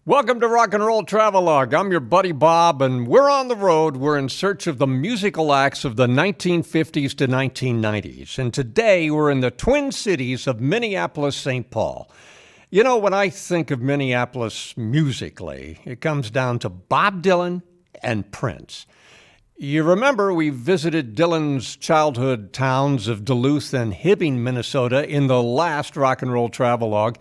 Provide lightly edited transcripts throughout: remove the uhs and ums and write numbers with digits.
Welcome to Rock and Roll Travelogue. I'm your buddy Bob, and we're on the road. We're in search of the musical acts of the 1950s to 1990s. And today we're in the Twin Cities of Minneapolis, St. Paul. You know, when I think of Minneapolis musically, it comes down to Bob Dylan and Prince. You remember we visited Dylan's childhood towns of Duluth and Hibbing, Minnesota in the last Rock and Roll Travelogue.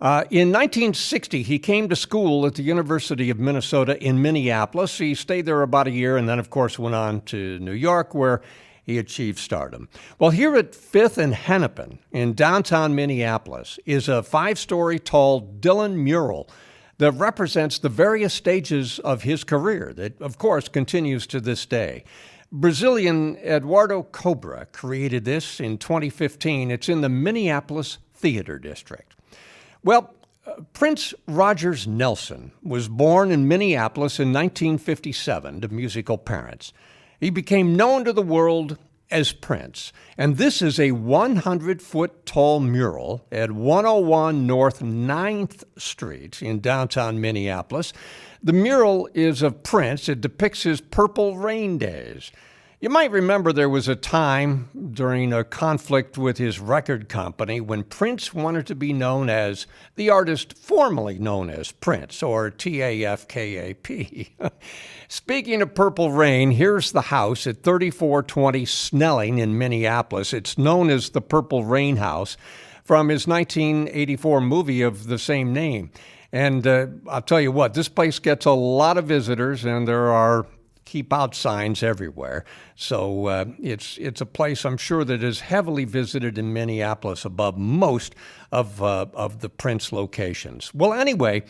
In 1960, he came to school at the University of Minnesota in Minneapolis. He stayed there about a year and then, of course, went on to New York, where he achieved stardom. Well, here at 5th and Hennepin in downtown Minneapolis is a 5-story tall Dylan mural that represents the various stages of his career that, of course, continues to this day. Brazilian Eduardo Cobra created this in 2015. It's in the Minneapolis Theater District. Well, Prince Rogers Nelson was born in Minneapolis in 1957 to musical parents. He became known to the world as Prince, and this is a 100-foot-tall mural at 101 North 9th Street in downtown Minneapolis. The mural is of Prince. It depicts his Purple Rain days. You might remember there was a time during a conflict with his record company when Prince wanted to be known as the artist formerly known as Prince, or TAFKAP. Speaking of Purple Rain, here's the house at 3420 Snelling in Minneapolis. It's known as the Purple Rain House from his 1984 movie of the same name. And I'll tell you what, this place gets a lot of visitors, and there are keep out signs everywhere. So it's a place I'm sure that is heavily visited in Minneapolis above most of the Prince locations. Well, anyway,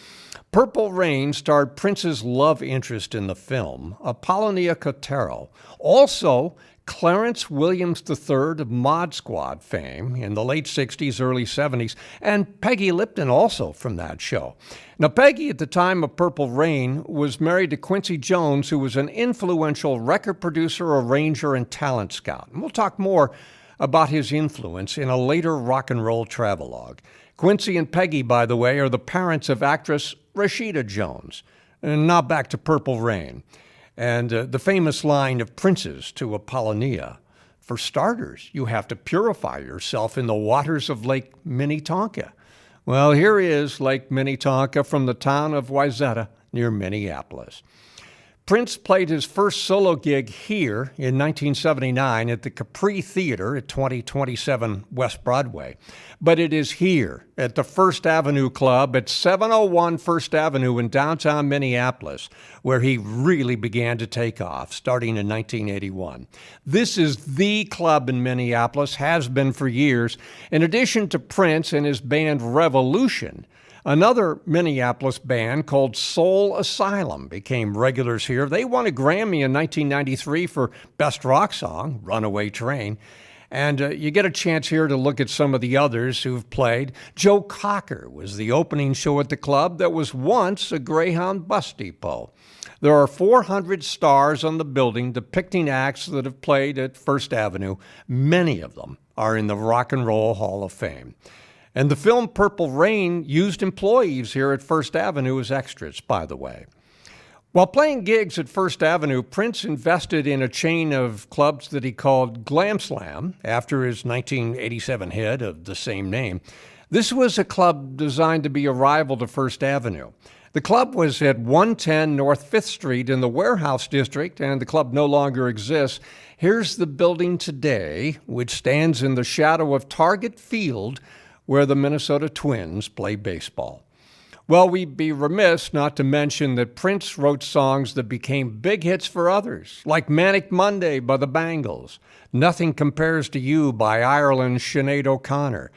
Purple Rain starred Prince's love interest in the film, Apollonia Cotero. Also, Clarence Williams III of Mod Squad fame in the late 60s, early 70s, and Peggy Lipton also from that show. Now, Peggy, at the time of Purple Rain, was married to Quincy Jones, who was an influential record producer, arranger, and talent scout. And we'll talk more about his influence in a later rock and roll travelogue. Quincy and Peggy, by the way, are the parents of actress Rashida Jones. And now back to Purple Rain. And the famous line of Prince's to Apollonia, "For starters, you have to purify yourself in the waters of Lake Minnetonka." Well, here is Lake Minnetonka from the town of Wayzata near Minneapolis. Prince played his first solo gig here in 1979 at the Capri Theater at 2027 West Broadway. But it is here at the First Avenue Club at 701 First Avenue in downtown Minneapolis where he really began to take off, starting in 1981. This is the club in Minneapolis, has been for years. In addition to Prince and his band Revolution, another Minneapolis band called Soul Asylum became regulars here. They won a Grammy in 1993 for Best Rock Song, Runaway Train. And you get a chance here to look at some of the others who've played. Joe Cocker was the opening show at the club that was once a Greyhound bus depot. There are 400 stars on the building depicting acts that have played at First Avenue. Many of them are in the Rock and Roll Hall of Fame. And the film Purple Rain used employees here at First Avenue as extras, by the way. While playing gigs at First Avenue, Prince invested in a chain of clubs that he called Glam Slam, after his 1987 hit of the same name. This was a club designed to be a rival to First Avenue. The club was at 110 North 5th Street in the Warehouse District, and the club no longer exists. Here's the building today, which stands in the shadow of Target Field, where the Minnesota Twins play baseball. Well, we'd be remiss not to mention that Prince wrote songs that became big hits for others, like Manic Monday by the Bangles, Nothing Compares to You by Ireland's Sinead O'Connor,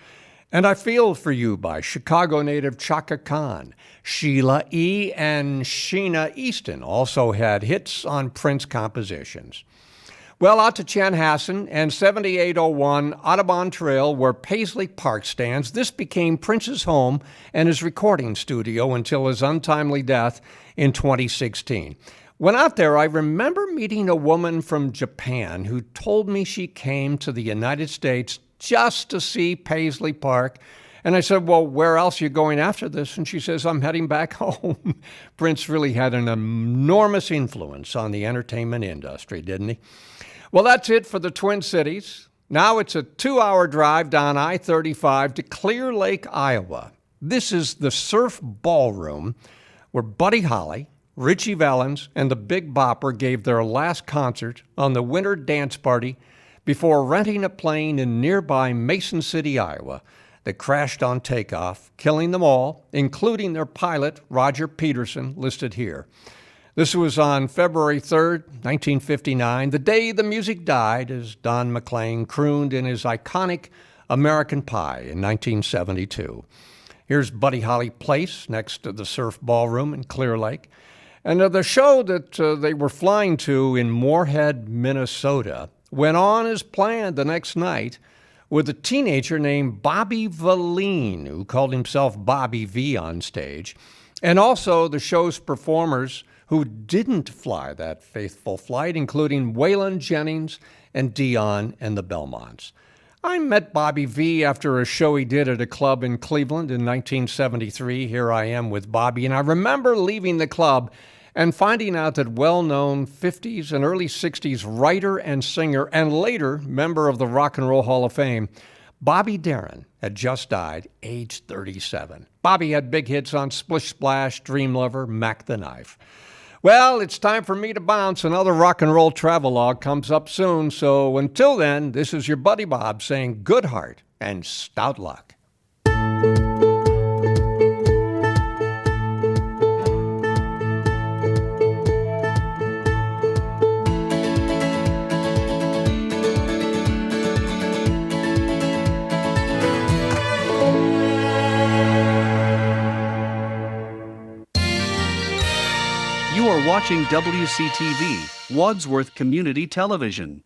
and I Feel For You by Chicago native Chaka Khan. Sheila E. and Sheena Easton also had hits on Prince compositions. Well, out to Chanhassen and 7801 Audubon Trail, where Paisley Park stands. This became Prince's home and his recording studio until his untimely death in 2016. When out there, I remember meeting a woman from Japan who told me she came to the United States just to see Paisley Park And I said, well, where else are you going after this? And she says, I'm heading back home. Prince really had an enormous influence on the entertainment industry, didn't he? Well, that's it for the Twin Cities. Now it's a 2-hour drive down I-35 to Clear Lake, Iowa. This is the Surf Ballroom, where Buddy Holly, Richie Valens, and the Big Bopper gave their last concert on the Winter Dance Party before renting a plane in nearby Mason City, Iowa, that crashed on takeoff, killing them all, including their pilot, Roger Peterson, listed here. This was on February 3rd, 1959, the day the music died, as Don McLean crooned in his iconic American Pie in 1972. Here's Buddy Holly Place next to the Surf Ballroom in Clear Lake. And the show that they were flying to in Moorhead, Minnesota, went on as planned the next night with a teenager named Bobby Valine, who called himself Bobby V on stage, and also the show's performers who didn't fly that faithful flight, including Waylon Jennings and Dion and the Belmonts. I met Bobby V after a show he did at a club in Cleveland in 1973. Here I am with Bobby, and I remember leaving the club and finding out that well-known 50s and early 60s writer and singer, and later member of the Rock and Roll Hall of Fame, Bobby Darin, had just died, age 37. Bobby had big hits on Splish Splash, Dream Lover, Mac the Knife. Well, it's time for me to bounce. Another rock and roll travelogue comes up soon, so until then, this is your buddy Bob saying good heart and stout luck. You are watching WCTV, Wadsworth Community Television.